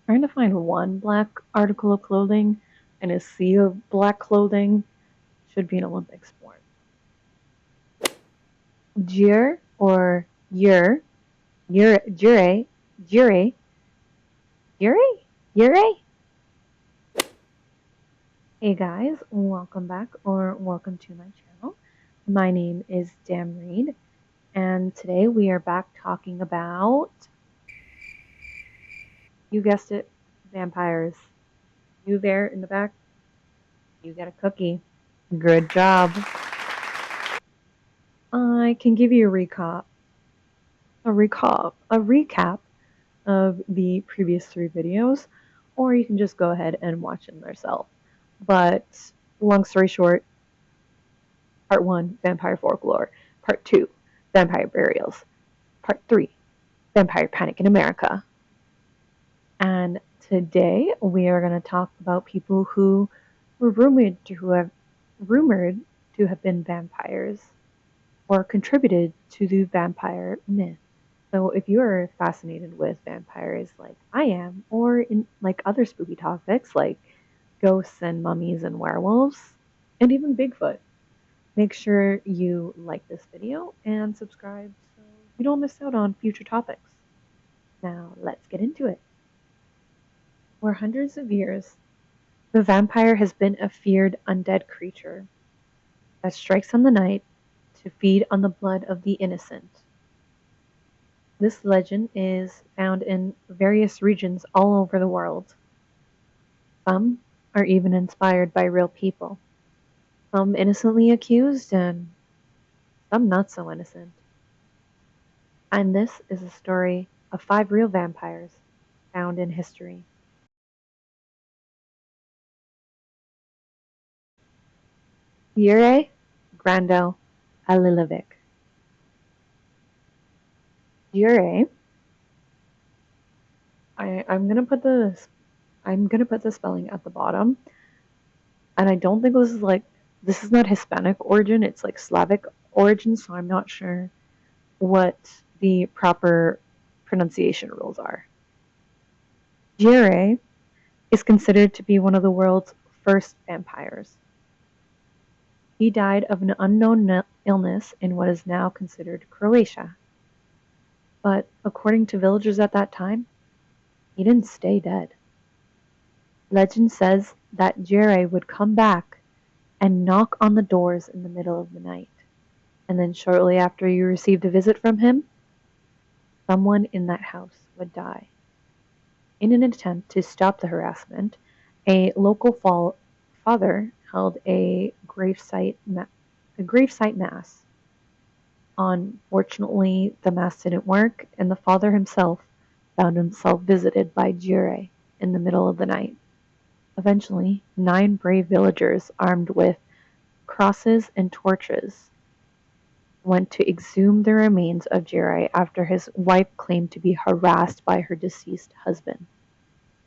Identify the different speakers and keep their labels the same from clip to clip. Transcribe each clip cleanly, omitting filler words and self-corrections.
Speaker 1: Trying to find one black article of clothing in a sea of black clothing should be an Olympic sport. Jure or Yur, Jure, Jure, Jure, Jure. Hey guys, welcome back or welcome to my channel. My name is Dam Reed, and today we are back talking about, you guessed it, vampires. You there in the back, you get a cookie. Good job. I can give you a recap of the previous 3 videos, or you can just go ahead and watch them yourself. But long story short, part 1, vampire folklore. Part 2, vampire burials. Part 3, vampire panic in America. And today we are going to talk about people who were rumored to have been vampires or contributed to the vampire myth. So if you're fascinated with vampires like I am, or in like other spooky topics like ghosts and mummies and werewolves, and even Bigfoot, make sure you like this video and subscribe so you don't miss out on future topics. Now let's get into it. For hundreds of years, the vampire has been a feared undead creature that strikes in the night to feed on the blood of the innocent. This legend is found in various regions all over the world. Some are even inspired by real people, some innocently accused, and some not so innocent. And this is a story of 5 real vampires found in history. Jure Grando Alilovic. Jure, I'm gonna put the spelling at the bottom, and I don't think this is not Hispanic origin, it's like Slavic origin, so I'm not sure what the proper pronunciation rules are. Jure is considered to be one of the world's first vampires. He died of an unknown illness in what is now considered Croatia. But according to villagers at that time, he didn't stay dead. Legend says that Jure would come back and knock on the doors in the middle of the night. And then shortly after you received a visit from him, someone in that house would die. In an attempt to stop the harassment, a local father held a gravesite mass. Unfortunately, the mass didn't work, and the father himself found himself visited by Jure in the middle of the night. Eventually, 9 brave villagers armed with crosses and torches went to exhume the remains of Jure after his wife claimed to be harassed by her deceased husband.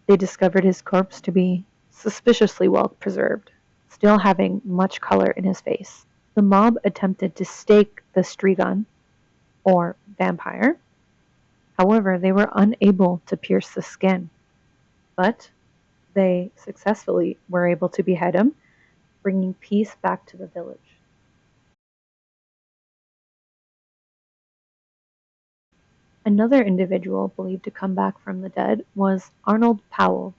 Speaker 1: They discovered his corpse to be suspiciously well preserved, still having much color in his face. The mob attempted to stake the Strigan, or vampire. However, they were unable to pierce the skin, but they successfully were able to behead him, bringing peace back to the village. Another individual believed to come back from the dead was Arnold Powell.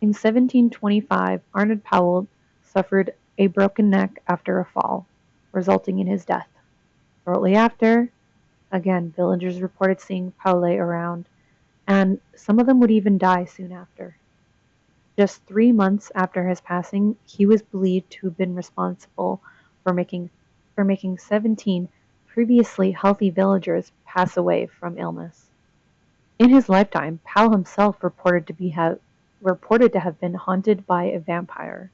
Speaker 1: In 1725, Arnold Powell suffered a broken neck after a fall, resulting in his death. Shortly after, again, villagers reported seeing Powell around, and some of them would even die soon after. Just 3 months after his passing, he was believed to have been responsible for making 17 previously healthy villagers pass away from illness. In his lifetime, Powell himself reported to have been haunted by a vampire,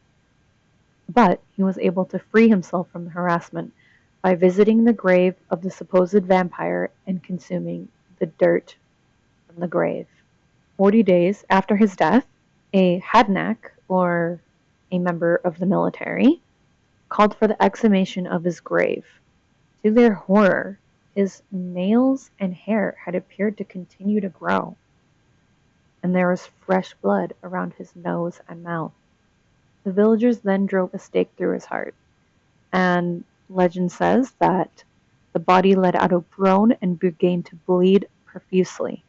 Speaker 1: but he was able to free himself from the harassment by visiting the grave of the supposed vampire and consuming the dirt from the grave. 40 days after his death, a Hadnak, or a member of the military, called for the exhumation of his grave. To their horror, his nails and hair had appeared to continue to grow. and there was fresh blood around his nose and mouth. The villagers then drove a stake through his heart, and legend says that the body let out a groan and began to bleed profusely.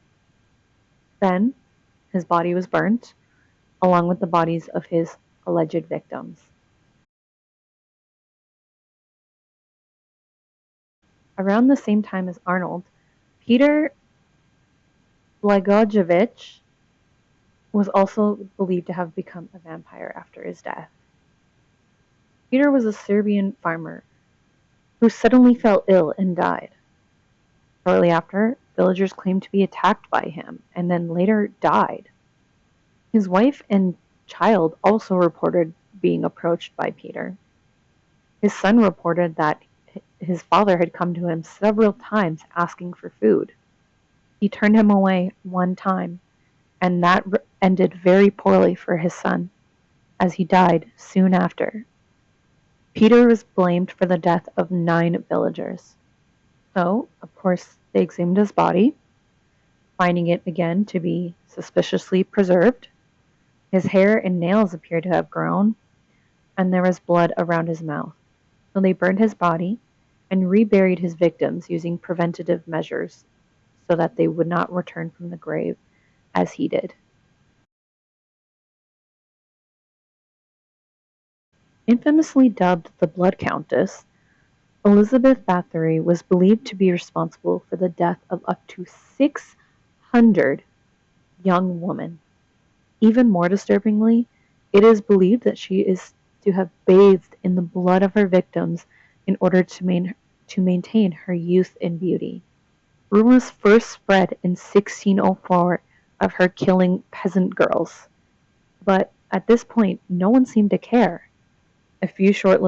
Speaker 1: Then his body was burnt, along with the bodies of his alleged victims. Around the same time as Arnold, Peter Blagojevich was also believed to have become a vampire after his death. Peter was a Serbian farmer who suddenly fell ill and died. Shortly after, villagers claimed to be attacked by him and then later died. His wife and child also reported being approached by Peter. His son reported that his father had come to him several times asking for food. He turned him away one time, and that ended very poorly for his son, as he died soon after. Peter was blamed for the death of 9 villagers. So, of course, they exhumed his body, finding it again to be suspiciously preserved. His hair and nails appeared to have grown, and there was blood around his mouth. So they burned his body and reburied his victims using preventative measures so that they would not return from the grave as he did. Infamously dubbed the Blood Countess, Elizabeth Bathory was believed to be responsible for the death of up to 600 young women. Even more disturbingly, it is believed that she is to have bathed in the blood of her victims in order to maintain her youth and beauty. Rumors first spread in 1604 of her killing peasant girls, but at this point no one seemed to care. A few short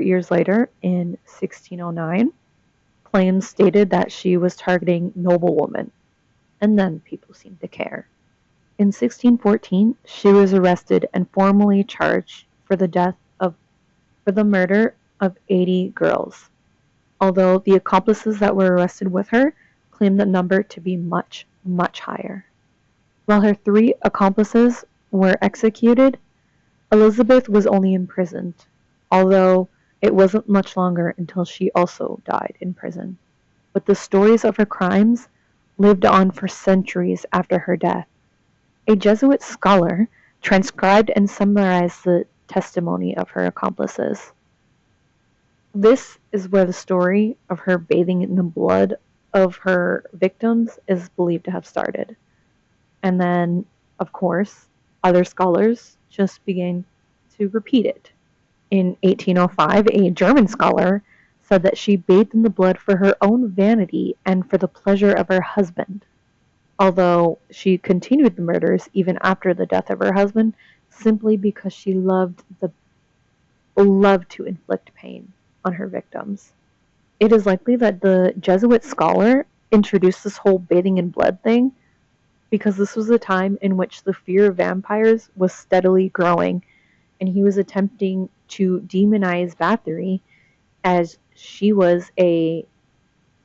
Speaker 1: years later, in 1609, claims stated that she was targeting noblewomen, and then people seemed to care. In 1614, she was arrested and formally charged for the murder of 80 girls, although the accomplices that were arrested with her claimed the number to be much, much higher. While her 3 accomplices were executed, Elizabeth was only imprisoned, although it wasn't much longer until she also died in prison. But the stories of her crimes lived on for centuries after her death. A Jesuit scholar transcribed and summarized the testimony of her accomplices. This is where the story of her bathing in the blood of her victims is believed to have started. And then, of course, other scholars just began to repeat it. In 1805, a German scholar said that she bathed in the blood for her own vanity and for the pleasure of her husband, although she continued the murders even after the death of her husband simply because she loved to inflict pain on her victims. It is likely that the Jesuit scholar introduced this whole bathing in blood thing because this was a time in which the fear of vampires was steadily growing, and he was attempting to demonize Bathory as she was a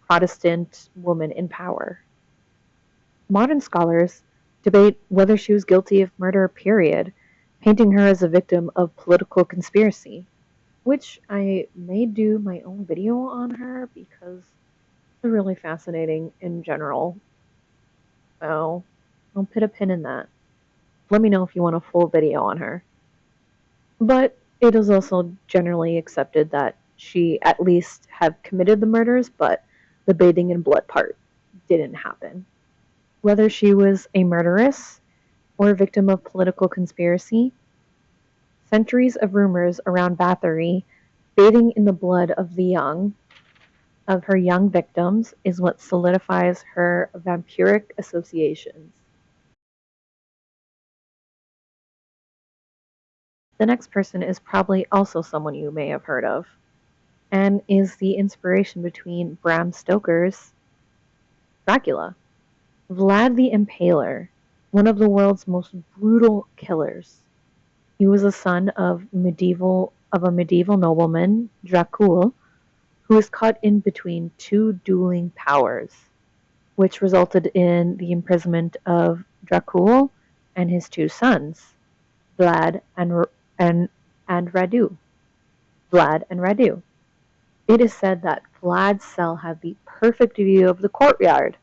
Speaker 1: Protestant woman in power. Modern scholars debate whether she was guilty of murder, period, painting her as a victim of political conspiracy, which I may do my own video on her because it's really fascinating in general. So I'll put a pin in that. Let me know if you want a full video on her. But it is also generally accepted that she at least have committed the murders, but the bathing in blood part didn't happen. Whether she was a murderess or a victim of political conspiracy, centuries of rumors around Bathory bathing in the blood of her young victims is what solidifies her vampiric associations. The next person is probably also someone you may have heard of, and is the inspiration between Bram Stoker's Dracula. Vlad the Impaler, one of the world's most brutal killers. He was a son of a medieval nobleman, Dracul, who was caught in between 2 dueling powers, which resulted in the imprisonment of Dracul and his two sons, Vlad and and Radu. Vlad and Radu. It is said that Vlad's cell had the perfect view of the courtyard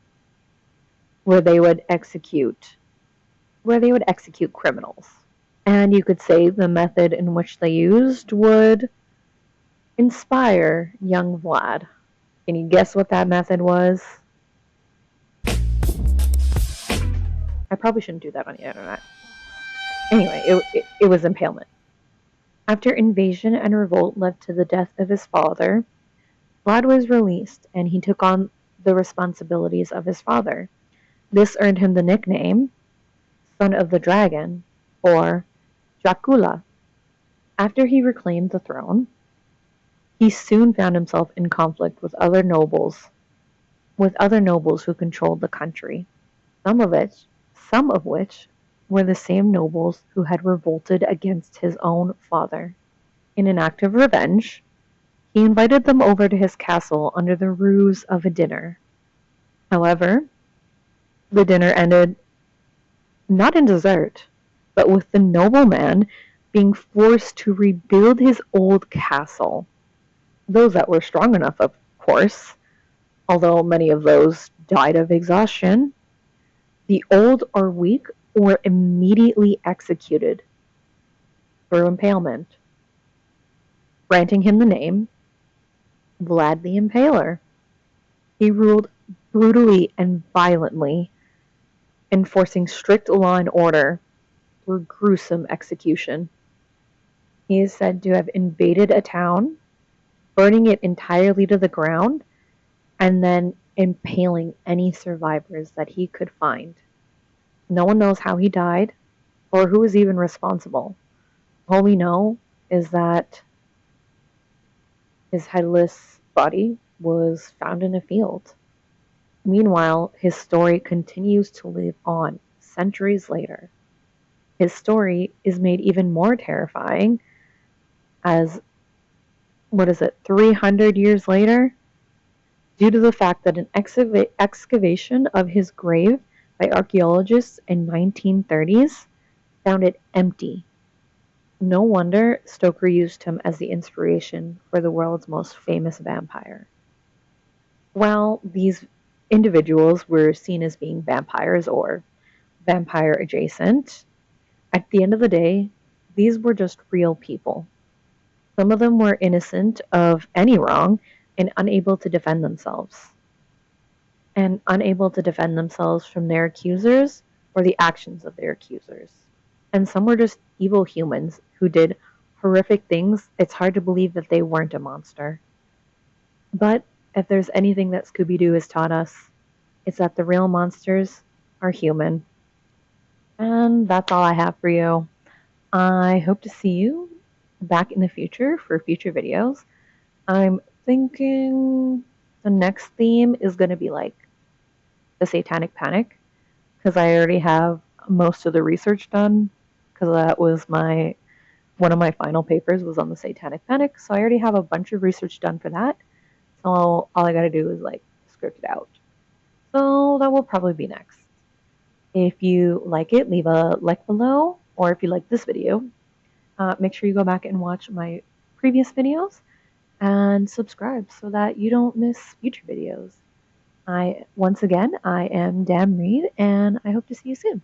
Speaker 1: where they would execute criminals. And you could say the method in which they used would inspire young Vlad. Can you guess what that method was? I probably shouldn't do that on the internet. Anyway, it was impalement. After invasion and revolt led to the death of his father, Vlad was released and he took on the responsibilities of his father. This earned him the nickname Son of the Dragon, or Dracula. After he reclaimed the throne, he soon found himself in conflict with other nobles who controlled the country, some of which were the same nobles who had revolted against his own father. In an act of revenge, he invited them over to his castle under the ruse of a dinner. However, the dinner ended not in dessert, but with the nobleman being forced to rebuild his old castle. Those that were strong enough, of course, although many of those died of exhaustion. The old or weak were immediately executed through impalement, granting him the name Vlad the Impaler. He ruled brutally and violently, enforcing strict law and order through gruesome execution. He is said to have invaded a town, burning it entirely to the ground, and then impaling any survivors that he could find. No one knows how he died or who was even responsible. All we know is that his headless body was found in a field. Meanwhile, his story continues to live on centuries later. His story is made even more terrifying as, 300 years later? Due to the fact that an excavation of his grave by archaeologists in 1930s found it empty. No wonder Stoker used him as the inspiration for the world's most famous vampire. While these individuals were seen as being vampires or vampire adjacent, at the end of the day, these were just real people. Some of them were innocent of any wrong and unable to defend themselves. And unable to defend themselves from their accusers or the actions of their accusers. And some were just evil humans who did horrific things. It's hard to believe that they weren't a monster. But if there's anything that Scooby-Doo has taught us, it's that the real monsters are human. And that's all I have for you. I hope to see you back in the future for future videos. I'm thinking the next theme is going to be like the Satanic Panic, because I already have most of the research done, because that was one of my final papers was on the Satanic Panic, so I already have a bunch of research done for that. So all I gotta do is like script it out. So that will probably be next. If you like it, leave a like below, or if you like this video, make sure you go back and watch my previous videos and subscribe so that you don't miss future videos. Once again, I am Dam Reed, and I hope to see you soon.